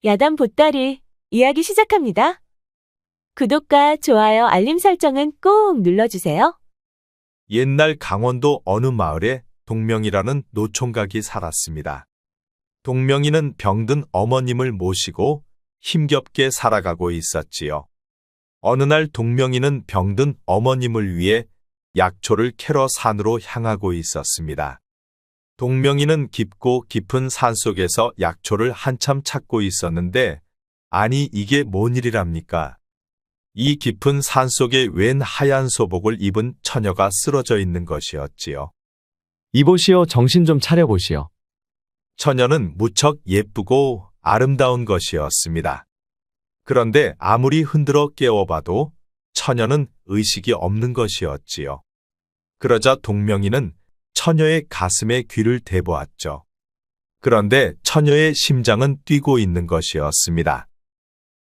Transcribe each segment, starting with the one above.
야단 보따리 이야기 시작합니다. 구독과 좋아요, 알림 설정은 꼭 눌러주세요. 옛날 강원도 어느 마을에 동명이라는 노총각이 살았습니다. 동명이는 병든 어머님을 모시고 힘겹게 살아가고 있었지요. 어느 날 동명이는 병든 어머님을 위해 약초를 캐러 산으로 향하고 있었습니다. 동명이는 깊고 깊은 산속에서 약초를 한참 찾고 있었는데, 아니 이게 뭔 일이랍니까? 이 깊은 산속에 웬 하얀 소복을 입은 처녀가 쓰러져 있는 것이었지요. 이보시오, 정신 좀 차려보시오. 처녀는 무척 예쁘고 아름다운 것이었습니다. 그런데 아무리 흔들어 깨워봐도 처녀는 의식이 없는 것이었지요. 그러자 동명이는 처녀의 가슴에 귀를 대보았죠. 그런데 처녀의 심장은 뛰고 있는 것이었습니다.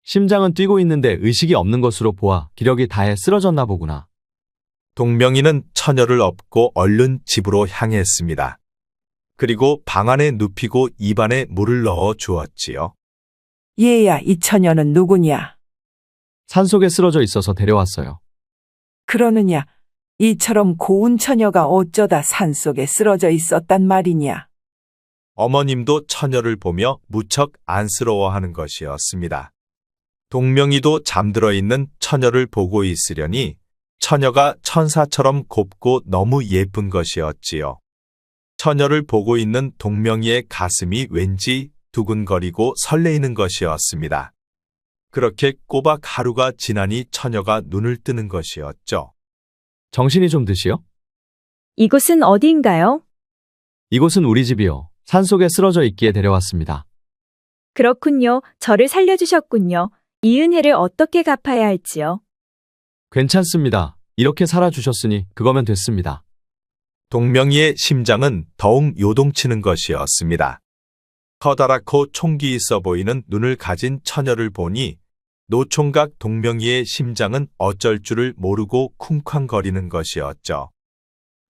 심장은 뛰고 있는데 의식이 없는 것으로 보아 기력이 다해 쓰러졌나 보구나. 동명이는 처녀를 업고 얼른 집으로 향했습니다. 그리고 방 안에 눕히고 입안에 물을 넣어 주었지요. 얘야, 이 처녀는 누구냐? 산속에 쓰러져 있어서 데려왔어요. 그러느냐, 이처럼 고운 처녀가 어쩌다 산속에 쓰러져 있었단 말이냐? 어머님도 처녀를 보며 무척 안쓰러워하는 것이었습니다. 동명이도 잠들어 있는 처녀를 보고 있으려니 처녀가 천사처럼 곱고 너무 예쁜 것이었지요. 처녀를 보고 있는 동명이의 가슴이 왠지 두근거리고 설레이는 것이었습니다. 그렇게 꼬박 하루가 지나니 처녀가 눈을 뜨는 것이었죠. 정신이 좀 드시오. 이곳은 어디인가요? 이곳은 우리 집이요. 산속에 쓰러져 있기에 데려왔습니다. 그렇군요. 저를 살려주셨군요. 이 은혜를 어떻게 갚아야 할지요? 괜찮습니다. 이렇게 살아주셨으니 그거면 됐습니다. 동명이의 심장은 더욱 요동치는 것이었습니다. 커다랗고 총기 있어 보이는 눈을 가진 처녀를 보니 노총각 동명이의 심장은 어쩔 줄을 모르고 쿵쾅거리는 것이었죠.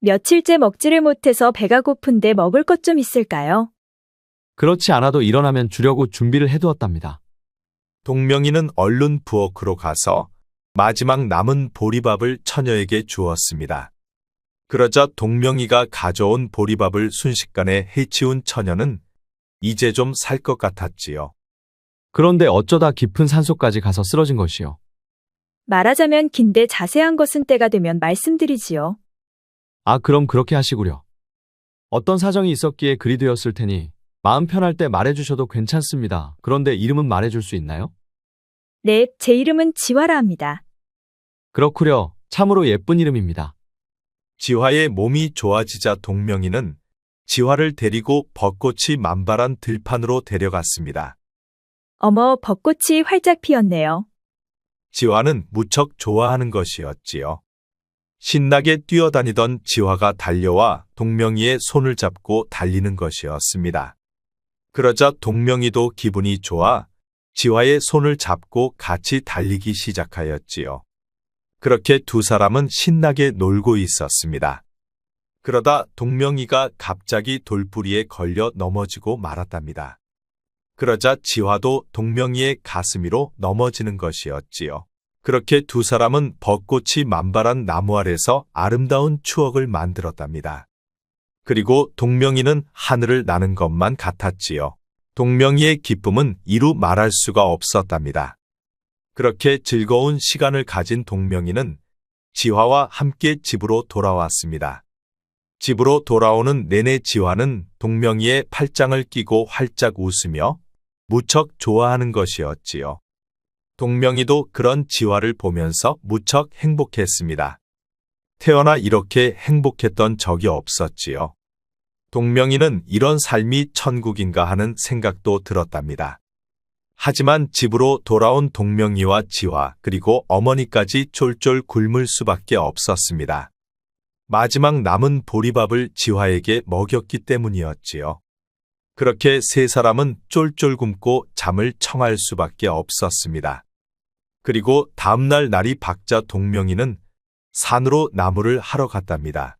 며칠째 먹지를 못해서 배가 고픈데 먹을 것 좀 있을까요? 그렇지 않아도 일어나면 주려고 준비를 해두었답니다. 동명이는 얼른 부엌으로 가서 마지막 남은 보리밥을 처녀에게 주었습니다. 그러자 동명이가 가져온 보리밥을 순식간에 해치운 처녀는 이제 좀 살 것 같았지요. 그런데 어쩌다 깊은 산속까지 가서 쓰러진 것이요. 말하자면 긴데 자세한 것은 때가 되면 말씀드리지요. 아, 그럼 그렇게 하시구려. 어떤 사정이 있었기에 그리 되었을 테니 마음 편할 때 말해주셔도 괜찮습니다. 그런데 이름은 말해줄 수 있나요? 네, 제 이름은 지화라 합니다. 그렇구려. 참으로 예쁜 이름입니다. 지화의 몸이 좋아지자 동명이는 지화를 데리고 벚꽃이 만발한 들판으로 데려갔습니다. 어머, 벚꽃이 활짝 피었네요. 지화는 무척 좋아하는 것이었지요. 신나게 뛰어다니던 지화가 달려와 동명이의 손을 잡고 달리는 것이었습니다. 그러자 동명이도 기분이 좋아 지화의 손을 잡고 같이 달리기 시작하였지요. 그렇게 두 사람은 신나게 놀고 있었습니다. 그러다 동명이가 갑자기 돌부리에 걸려 넘어지고 말았답니다. 그러자 지화도 동명이의 가슴 위로 넘어지는 것이었지요. 그렇게 두 사람은 벚꽃이 만발한 나무 아래서 아름다운 추억을 만들었답니다. 그리고 동명이는 하늘을 나는 것만 같았지요. 동명이의 기쁨은 이루 말할 수가 없었답니다. 그렇게 즐거운 시간을 가진 동명이는 지화와 함께 집으로 돌아왔습니다. 집으로 돌아오는 내내 지화는 동명이의 팔짱을 끼고 활짝 웃으며 무척 좋아하는 것이었지요. 동명이도 그런 지화를 보면서 무척 행복했습니다. 태어나 이렇게 행복했던 적이 없었지요. 동명이는 이런 삶이 천국인가 하는 생각도 들었답니다. 하지만 집으로 돌아온 동명이와 지화 그리고 어머니까지 쫄쫄 굶을 수밖에 없었습니다. 마지막 남은 보리밥을 지화에게 먹였기 때문이었지요. 그렇게 세 사람은 쫄쫄 굶고 잠을 청할 수밖에 없었습니다. 그리고 다음날 날이 밝자 동명이는 산으로 나무를 하러 갔답니다.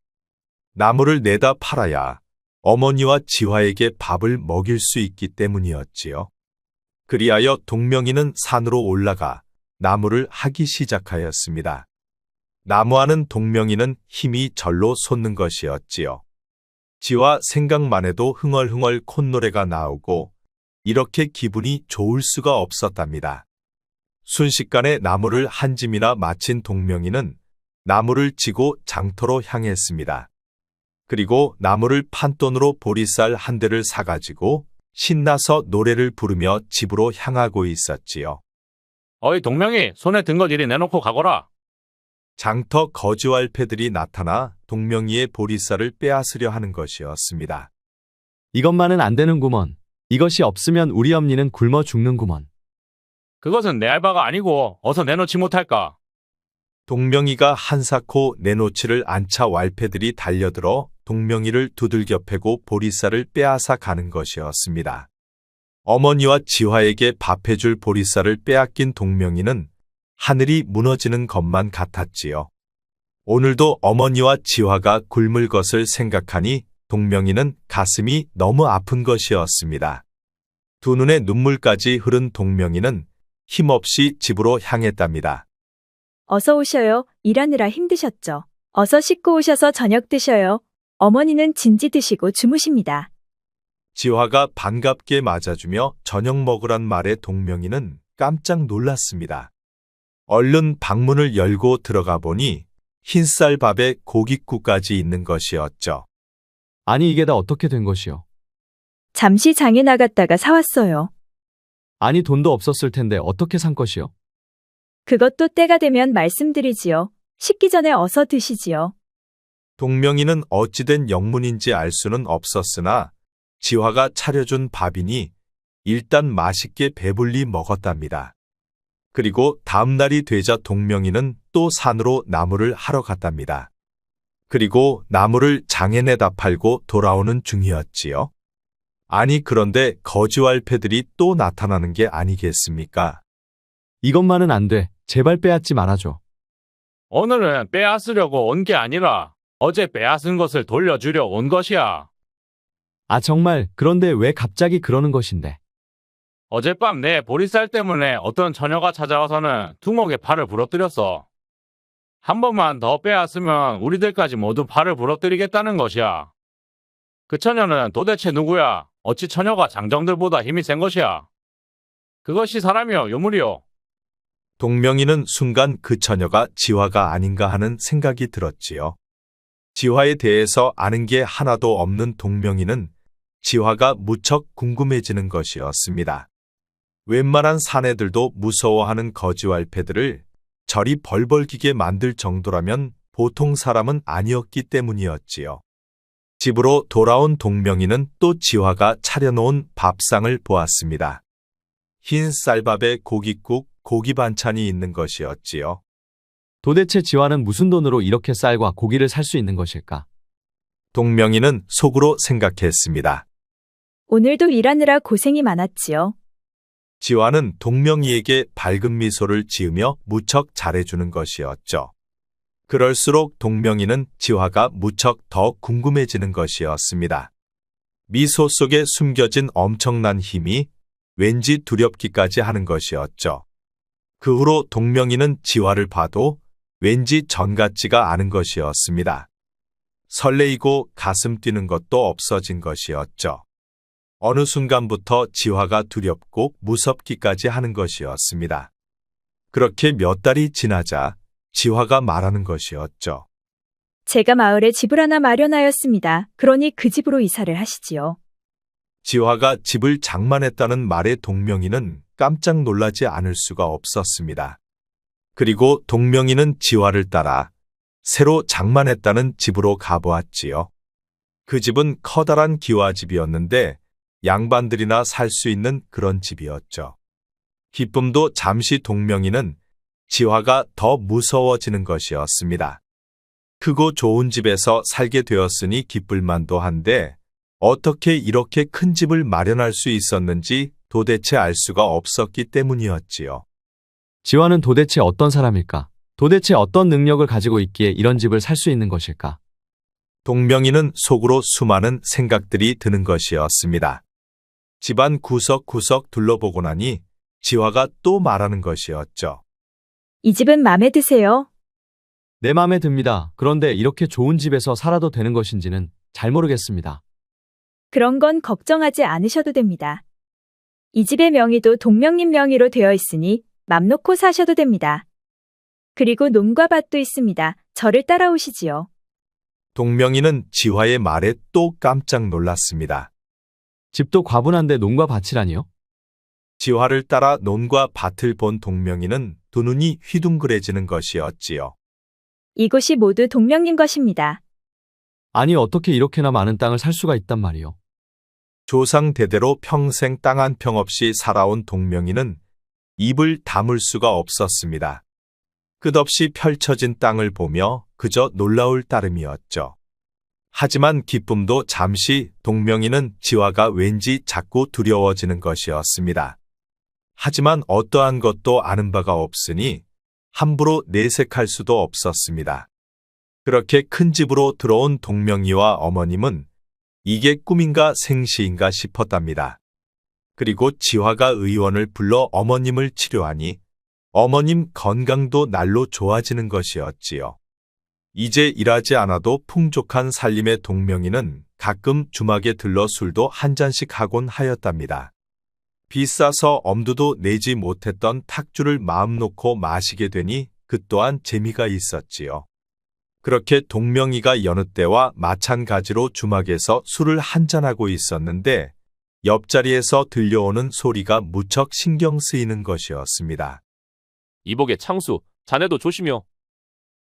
나무를 내다 팔아야 어머니와 지화에게 밥을 먹일 수 있기 때문이었지요. 그리하여 동명이는 산으로 올라가 나무를 하기 시작하였습니다. 나무하는 동명이는 힘이 절로 솟는 것이었지요. 지화 생각만 해도 흥얼흥얼 콧노래가 나오고 이렇게 기분이 좋을 수가 없었답니다. 순식간에 나무를 한 짐이나 마친 동명이는 나무를 지고 장터로 향했습니다. 그리고 나무를 판돈으로 보리쌀 한 대를 사가지고 신나서 노래를 부르며 집으로 향하고 있었지요. 어이 동명이 손에 든 것 이리 내놓고 가거라. 장터 거지왈패들이 나타나 동명이의 보리쌀을 빼앗으려 하는 것이었습니다. 이것만은 안 되는구먼. 이것이 없으면 우리 엄니는 굶어 죽는구먼. 그것은 내 알바가 아니고 어서 내놓지 못할까. 동명이가 한사코 내놓지를 않자 왈패들이 달려들어 동명이를 두들겨 패고 보리쌀을 빼앗아 가는 것이었습니다. 어머니와 지화에게 밥해줄 보리쌀을 빼앗긴 동명이는 하늘이 무너지는 것만 같았지요. 오늘도 어머니와 지화가 굶을 것을 생각하니 동명이는 가슴이 너무 아픈 것이었습니다. 두 눈에 눈물까지 흐른 동명이는 힘없이 집으로 향했답니다. 어서 오셔요. 일하느라 힘드셨죠. 어서 씻고 오셔서 저녁 드셔요. 어머니는 진지 드시고 주무십니다. 지화가 반갑게 맞아주며 저녁 먹으란 말에 동명이는 깜짝 놀랐습니다. 얼른 방문을 열고 들어가 보니 흰쌀밥에 고깃국까지 있는 것이었죠. 아니 이게 다 어떻게 된 것이요? 잠시 장에 나갔다가 사왔어요. 아니 돈도 없었을 텐데 어떻게 산 것이요? 그것도 때가 되면 말씀드리지요. 식기 전에 어서 드시지요. 동명이는 어찌된 영문인지 알 수는 없었으나 지화가 차려준 밥이니 일단 맛있게 배불리 먹었답니다. 그리고 다음 날이 되자 동명이는 또 산으로 나무를 하러 갔답니다. 그리고 나무를 장에 내다 팔고 돌아오는 중이었지요. 아니 그런데 거지왈패들이 또 나타나는 게 아니겠습니까? 이것만은 안 돼. 제발 빼앗지 말아줘. 오늘은 빼앗으려고 온 게 아니라 어제 빼앗은 것을 돌려주려 온 것이야. 아 정말 그런데 왜 갑자기 그러는 것인데? 어젯밤 내 보리쌀 때문에 어떤 처녀가 찾아와서는 두목에 팔을 부러뜨렸어. 한 번만 더 빼앗으면 우리들까지 모두 팔을 부러뜨리겠다는 것이야. 그 처녀는 도대체 누구야? 어찌 처녀가 장정들보다 힘이 센 것이야? 그것이 사람이요, 요물이요. 동명이는 순간 그 처녀가 지화가 아닌가 하는 생각이 들었지요. 지화에 대해서 아는 게 하나도 없는 동명이는 지화가 무척 궁금해지는 것이었습니다. 웬만한 사내들도 무서워하는 거지왈패들을 저리 벌벌기게 만들 정도라면 보통 사람은 아니었기 때문이었지요. 집으로 돌아온 동명이는 또 지화가 차려놓은 밥상을 보았습니다. 흰 쌀밥에 고깃국, 고기 반찬이 있는 것이었지요. 도대체 지화는 무슨 돈으로 이렇게 쌀과 고기를 살 수 있는 것일까? 동명이는 속으로 생각했습니다. 오늘도 일하느라 고생이 많았지요. 지화는 동명이에게 밝은 미소를 지으며 무척 잘해주는 것이었죠. 그럴수록 동명이는 지화가 무척 더 궁금해지는 것이었습니다. 미소 속에 숨겨진 엄청난 힘이 왠지 두렵기까지 하는 것이었죠. 그 후로 동명이는 지화를 봐도 왠지 전 같지가 않은 것이었습니다. 설레이고 가슴 뛰는 것도 없어진 것이었죠. 어느 순간부터 지화가 두렵고 무섭기까지 하는 것이었습니다. 그렇게 몇 달이 지나자 지화가 말하는 것이었죠. 제가 마을에 집을 하나 마련하였습니다. 그러니 그 집으로 이사를 하시지요. 지화가 집을 장만했다는 말에 동명이는 깜짝 놀라지 않을 수가 없었습니다. 그리고 동명이는 지화를 따라 새로 장만했다는 집으로 가보았지요. 그 집은 커다란 기와집이었는데 양반들이나 살 수 있는 그런 집이었죠. 기쁨도 잠시 동명이는 지화가 더 무서워지는 것이었습니다. 크고 좋은 집에서 살게 되었으니 기쁠 만도 한데 어떻게 이렇게 큰 집을 마련할 수 있었는지 도대체 알 수가 없었기 때문이었지요. 지화는 도대체 어떤 사람일까? 도대체 어떤 능력을 가지고 있기에 이런 집을 살 수 있는 것일까? 동명이는 속으로 수많은 생각들이 드는 것이었습니다. 집안 구석구석 둘러보고 나니 지화가 또 말하는 것이었죠. 이 집은 마음에 드세요? 내 마음에 듭니다. 그런데 이렇게 좋은 집에서 살아도 되는 것인지는 잘 모르겠습니다. 그런 건 걱정하지 않으셔도 됩니다. 이 집의 명의도 동명님 명의로 되어 있으니 맘 놓고 사셔도 됩니다. 그리고 논과 밭도 있습니다. 저를 따라오시지요. 동명이는 지화의 말에 또 깜짝 놀랐습니다. 집도 과분한데 논과 밭이라니요? 지화를 따라 논과 밭을 본 동명이는 두 눈이 휘둥그레지는 것이었지요. 이곳이 모두 동명님 것입니다. 아니 어떻게 이렇게나 많은 땅을 살 수가 있단 말이요? 조상 대대로 평생 땅 한 평 없이 살아온 동명이는 입을 다물 수가 없었습니다. 끝없이 펼쳐진 땅을 보며 그저 놀라울 따름이었죠. 하지만 기쁨도 잠시 동명이는 지화가 왠지 자꾸 두려워지는 것이었습니다. 하지만 어떠한 것도 아는 바가 없으니 함부로 내색할 수도 없었습니다. 그렇게 큰 집으로 들어온 동명이와 어머님은 이게 꿈인가 생시인가 싶었답니다. 그리고 지화가 의원을 불러 어머님을 치료하니 어머님 건강도 날로 좋아지는 것이었지요. 이제 일하지 않아도 풍족한 살림의 동명이는 가끔 주막에 들러 술도 한 잔씩 하곤 하였답니다. 비싸서 엄두도 내지 못했던 탁주를 마음 놓고 마시게 되니 그 또한 재미가 있었지요. 그렇게 동명이가 여느 때와 마찬가지로 주막에서 술을 한잔하고 있었는데 옆자리에서 들려오는 소리가 무척 신경 쓰이는 것이었습니다. 이복의 창수, 자네도 조심여.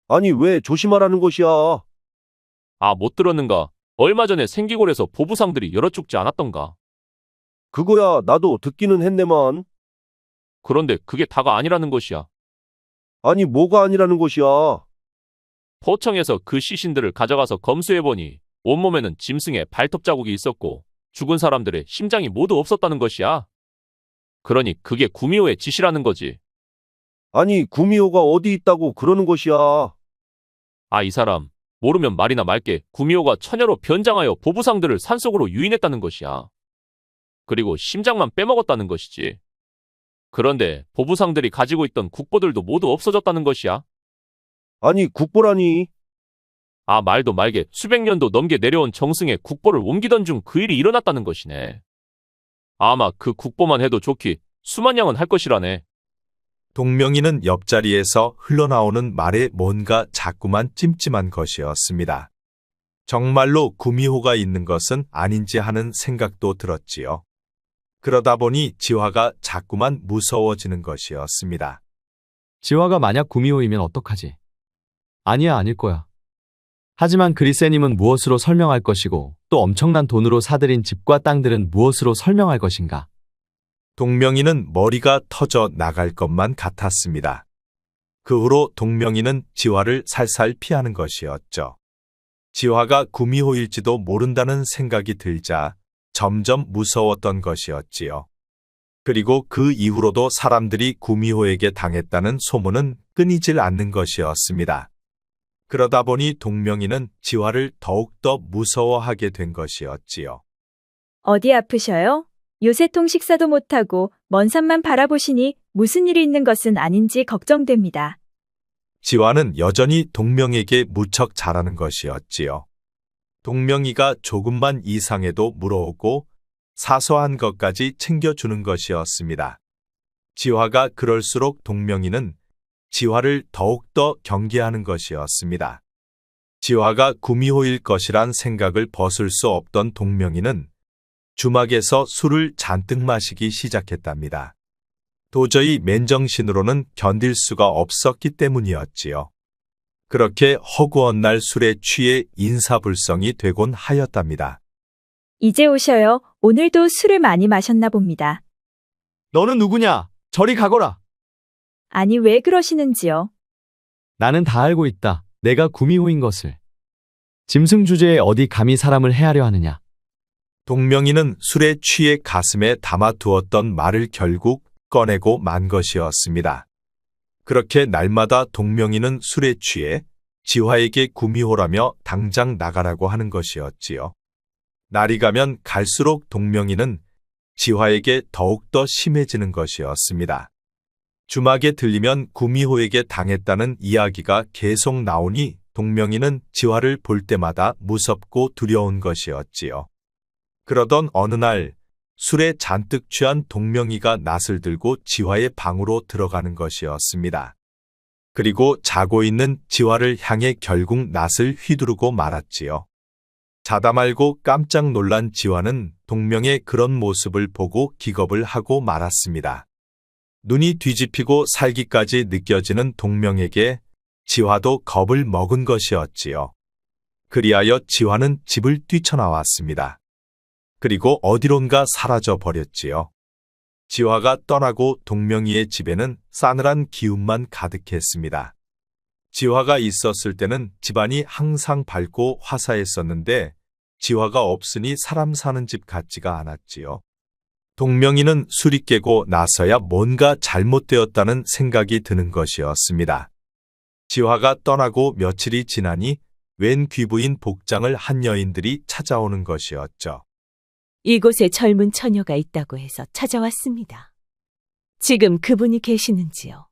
아니, 왜 조심하라는 것이야? 아, 못 들었는가? 얼마 전에 생기골에서 보부상들이 여러 죽지 않았던가? 그거야 나도 듣기는 했네만. 그런데 그게 다가 아니라는 것이야. 아니, 뭐가 아니라는 것이야? 포청에서 그 시신들을 가져가서 검수해보니 온몸에는 짐승의 발톱 자국이 있었고 죽은 사람들의 심장이 모두 없었다는 것이야. 그러니 그게 구미호의 짓이라는 거지. 아니, 구미호가 어디 있다고 그러는 것이야? 아, 이 사람 모르면 말이나 말게. 구미호가 처녀로 변장하여 보부상들을 산속으로 유인했다는 것이야. 그리고 심장만 빼먹었다는 것이지. 그런데 보부상들이 가지고 있던 국보들도 모두 없어졌다는 것이야. 아니, 국보라니. 아, 말도 말게. 수백 년도 넘게 내려온 정승의 국보를 옮기던 중 그 일이 일어났다는 것이네. 아마 그 국보만 해도 좋기 수만 양은 할 것이라네. 동명이는 옆자리에서 흘러나오는 말에 뭔가 자꾸만 찜찜한 것이었습니다. 정말로 구미호가 있는 것은 아닌지 하는 생각도 들었지요. 그러다 보니 지화가 자꾸만 무서워지는 것이었습니다. 지화가 만약 구미호이면 어떡하지? 아니야, 아닐 거야. 하지만 그리세님은 무엇으로 설명할 것이고 또 엄청난 돈으로 사들인 집과 땅들은 무엇으로 설명할 것인가? 동명이는 머리가 터져 나갈 것만 같았습니다. 그 후로 동명이는 지화를 살살 피하는 것이었죠. 지화가 구미호일지도 모른다는 생각이 들자 점점 무서웠던 것이었지요. 그리고 그 이후로도 사람들이 구미호에게 당했다는 소문은 끊이질 않는 것이었습니다. 그러다 보니 동명이는 지화를 더욱더 무서워하게 된 것이었지요. 어디 아프셔요? 요새통 식사도 못하고 먼 산만 바라보시니 무슨 일이 있는 것은 아닌지 걱정됩니다. 지화는 여전히 동명에게 무척 잘하는 것이었지요. 동명이가 조금만 이상해도 물어오고 사소한 것까지 챙겨주는 것이었습니다. 지화가 그럴수록 동명이는 지화를 더욱더 경계하는 것이었습니다. 지화가 구미호일 것이란 생각을 벗을 수 없던 동명이는 주막에서 술을 잔뜩 마시기 시작했답니다. 도저히 맨정신으로는 견딜 수가 없었기 때문이었지요. 그렇게 허구한 날 술에 취해 인사불성이 되곤 하였답니다. 이제 오셔요. 오늘도 술을 많이 마셨나 봅니다. 너는 누구냐? 저리 가거라. 아니, 왜 그러시는지요? 나는 다 알고 있다. 내가 구미호인 것을. 짐승 주제에 어디 감히 사람을 해하려 하느냐? 동명이는 술에 취해 가슴에 담아두었던 말을 결국 꺼내고 만 것이었습니다. 그렇게 날마다 동명이는 술에 취해 지화에게 구미호라며 당장 나가라고 하는 것이었지요. 날이 가면 갈수록 동명이는 지화에게 더욱더 심해지는 것이었습니다. 주막에 들리면 구미호에게 당했다는 이야기가 계속 나오니 동명이는 지화를 볼 때마다 무섭고 두려운 것이었지요. 그러던 어느 날 술에 잔뜩 취한 동명이가 낫을 들고 지화의 방으로 들어가는 것이었습니다. 그리고 자고 있는 지화를 향해 결국 낫을 휘두르고 말았지요. 자다 말고 깜짝 놀란 지화는 동명의 그런 모습을 보고 기겁을 하고 말았습니다. 눈이 뒤집히고 살기까지 느껴지는 동명에게 지화도 겁을 먹은 것이었지요. 그리하여 지화는 집을 뛰쳐나왔습니다. 그리고 어디론가 사라져 버렸지요. 지화가 떠나고 동명이의 집에는 싸늘한 기운만 가득했습니다. 지화가 있었을 때는 집안이 항상 밝고 화사했었는데 지화가 없으니 사람 사는 집 같지가 않았지요. 동명이는 술이 깨고 나서야 뭔가 잘못되었다는 생각이 드는 것이었습니다. 지화가 떠나고 며칠이 지나니 웬 귀부인 복장을 한 여인들이 찾아오는 것이었죠. 이곳에 젊은 처녀가 있다고 해서 찾아왔습니다. 지금 그분이 계시는지요?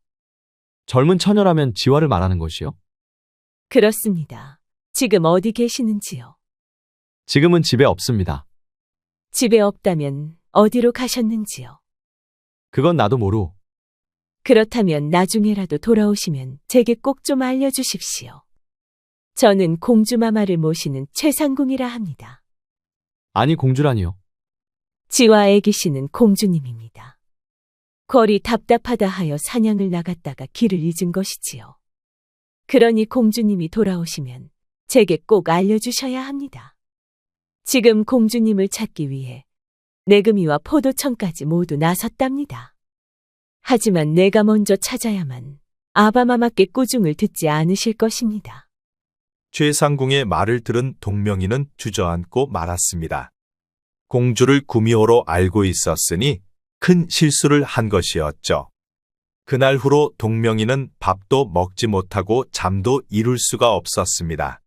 젊은 처녀라면 지화를 말하는 것이요? 그렇습니다. 지금 어디 계시는지요? 지금은 집에 없습니다. 집에 없다면 어디로 가셨는지요? 그건 나도 모르. 그렇다면 나중에라도 돌아오시면 제게 꼭 좀 알려주십시오. 저는 공주마마를 모시는 최상궁이라 합니다. 아니 공주라니요. 지와 애기씨는 공주님입니다. 거리 답답하다 하여 사냥을 나갔다가 길을 잊은 것이지요. 그러니 공주님이 돌아오시면 제게 꼭 알려주셔야 합니다. 지금 공주님을 찾기 위해 내금이와 포도청까지 모두 나섰답니다. 하지만 내가 먼저 찾아야만 아바마마께 꾸중을 듣지 않으실 것입니다. 최상궁의 말을 들은 동명이는 주저앉고 말았습니다. 공주를 구미호로 알고 있었으니 큰 실수를 한 것이었죠. 그날 후로 동명이는 밥도 먹지 못하고 잠도 이룰 수가 없었습니다.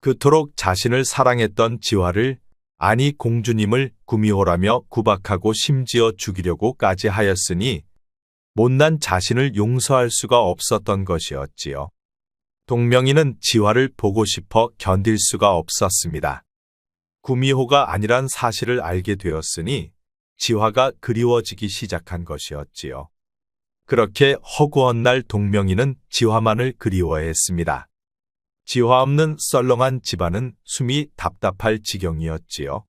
그토록 자신을 사랑했던 지화를, 아니 공주님을 구미호라며 구박하고 심지어 죽이려고까지 하였으니 못난 자신을 용서할 수가 없었던 것이었지요. 동명이는 지화를 보고 싶어 견딜 수가 없었습니다. 구미호가 아니란 사실을 알게 되었으니 지화가 그리워지기 시작한 것이었지요. 그렇게 허구한 날 동명이는 지화만을 그리워했습니다. 지화 없는 썰렁한 집안은 숨이 답답할 지경이었지요.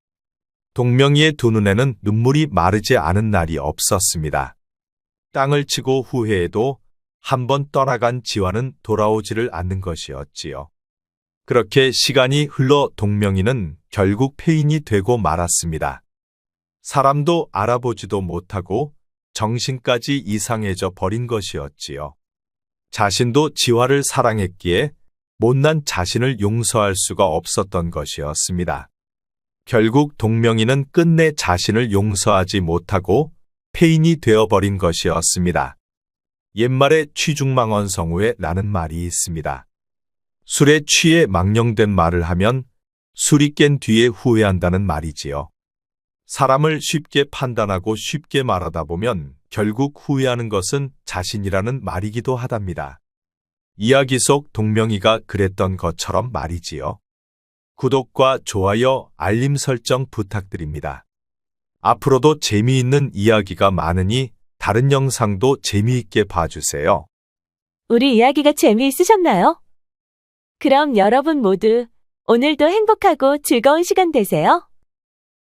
동명이의 두 눈에는 눈물이 마르지 않은 날이 없었습니다. 땅을 치고 후회해도 한 번 떠나간 지화는 돌아오지를 않는 것이었지요. 그렇게 시간이 흘러 동명이는 결국 폐인이 되고 말았습니다. 사람도 알아보지도 못하고 정신까지 이상해져 버린 것이었지요. 자신도 지화를 사랑했기에 못난 자신을 용서할 수가 없었던 것이었습니다. 결국 동명이는 끝내 자신을 용서하지 못하고 폐인이 되어버린 것이었습니다. 옛말에 취중망언성후에 라는 말이 있습니다. 술에 취해 망령된 말을 하면 술이 깬 뒤에 후회한다는 말이지요. 사람을 쉽게 판단하고 쉽게 말하다 보면 결국 후회하는 것은 자신이라는 말이기도 하답니다. 이야기 속 동명이가 그랬던 것처럼 말이지요. 구독과 좋아요, 알림 설정 부탁드립니다. 앞으로도 재미있는 이야기가 많으니 다른 영상도 재미있게 봐주세요. 우리 이야기가 재미있으셨나요? 그럼 여러분 모두 오늘도 행복하고 즐거운 시간 되세요.